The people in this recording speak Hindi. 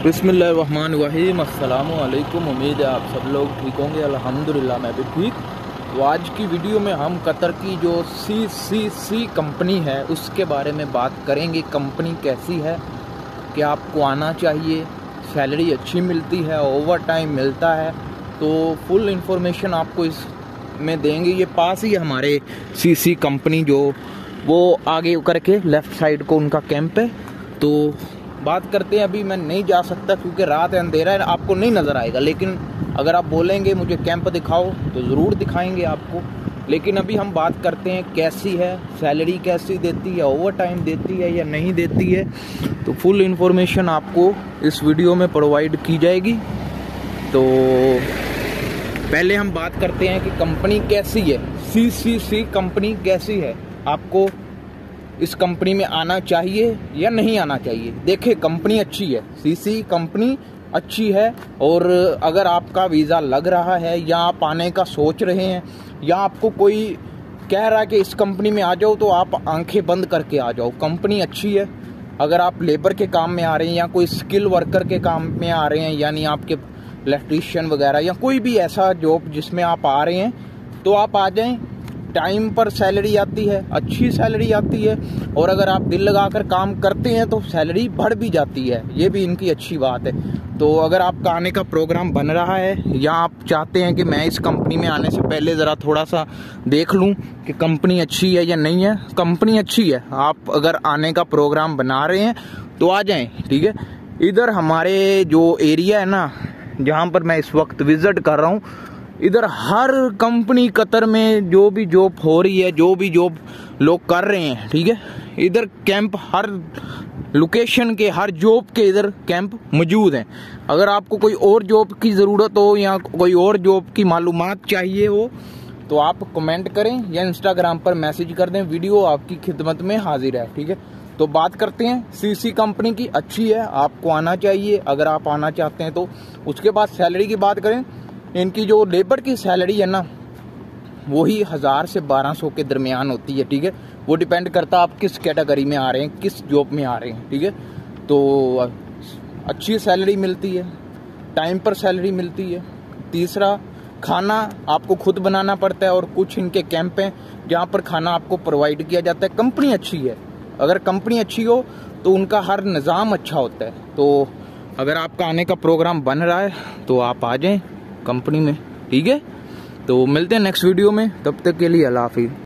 बिस्मिल्लाहिर्रहमानिर्रहीम, अस्सलामु अलैकुम। उम्मीद है आप सब लोग ठीक होंगे। अल्हम्दुलिल्लाह मैं भी ठीक। तो आज की वीडियो में हम कतर की जो CCC कंपनी है उसके बारे में बात करेंगे। कंपनी कैसी है, क्या आपको आना चाहिए, सैलरी अच्छी मिलती है, ओवर टाइम मिलता है, तो फुल इंफॉर्मेशन आपको इसमें देंगे। ये पास ही हमारे CC कंपनी जो वो आगे करके लेफ़्ट साइड को उनका कैंप है। तो बात करते हैं। अभी मैं नहीं जा सकता क्योंकि रात है, अंधेरा है, आपको नहीं नज़र आएगा। लेकिन अगर आप बोलेंगे मुझे कैंप दिखाओ तो ज़रूर दिखाएंगे आपको। लेकिन अभी हम बात करते हैं कैसी है, सैलरी कैसी देती है, ओवर टाइम देती है या नहीं देती है। तो फुल इंफॉर्मेशन आपको इस वीडियो में प्रोवाइड की जाएगी। तो पहले हम बात करते हैं कि कंपनी कैसी है, CCC कंपनी कैसी है, आपको इस कंपनी में आना चाहिए या नहीं आना चाहिए। देखिए, कंपनी अच्छी है, CC कंपनी अच्छी है। और अगर आपका वीज़ा लग रहा है या आप आने का सोच रहे हैं या आपको कोई कह रहा है कि इस कंपनी में आ जाओ, तो आप आंखें बंद करके आ जाओ। कंपनी अच्छी है। अगर आप लेबर के काम में आ रहे हैं या कोई स्किल वर्कर के काम में आ रहे हैं, यानी आपके इलेक्ट्रीशियन वगैरह या कोई भी ऐसा जॉब जिसमें आप आ रहे हैं, तो आप आ जाएं। टाइम पर सैलरी आती है, अच्छी सैलरी आती है। और अगर आप दिल लगाकर काम करते हैं तो सैलरी बढ़ भी जाती है, ये भी इनकी अच्छी बात है। तो अगर आपका आने का प्रोग्राम बन रहा है या आप चाहते हैं कि मैं इस कंपनी में आने से पहले ज़रा थोड़ा सा देख लूं कि कंपनी अच्छी है या नहीं है, कंपनी अच्छी है, आप अगर आने का प्रोग्राम बना रहे हैं तो आ जाएं, ठीक है। इधर हमारे जो एरिया है ना, जहाँ पर मैं इस वक्त विजिट कर रहा हूँ, इधर हर कंपनी कतर में जो भी जॉब हो रही है, जो भी जॉब लोग कर रहे हैं, ठीक है, इधर कैंप हर लोकेशन के, हर जॉब के इधर कैंप मौजूद हैं। अगर आपको कोई और जॉब की ज़रूरत हो या कोई और जॉब की मालूमात चाहिए हो तो आप कमेंट करें या इंस्टाग्राम पर मैसेज कर दें, वीडियो आपकी खिदमत में हाजिर है, ठीक है। तो बात करते हैं CC कंपनी की, अच्छी है, आपको आना चाहिए अगर आप आना चाहते हैं तो। उसके बाद सैलरी की बात करें, इनकी जो लेबर की सैलरी है ना, वही 1000 से 1200 के दरमियान होती है, ठीक है। वो डिपेंड करता है आप किस कैटेगरी में आ रहे हैं, किस जॉब में आ रहे हैं, ठीक है। तो अच्छी सैलरी मिलती है, टाइम पर सैलरी मिलती है। तीसरा, खाना आपको खुद बनाना पड़ता है और कुछ इनके कैंप हैं जहाँ पर खाना आपको प्रोवाइड किया जाता है। कंपनी अच्छी है। अगर कंपनी अच्छी हो तो उनका हर निज़ाम अच्छा होता है। तो अगर आपका आने का प्रोग्राम बन रहा है तो आप आ जाएं कंपनी में, ठीक है। तो मिलते हैं नेक्स्ट वीडियो में, तब तक के लिए अल्लाह हाफिज़।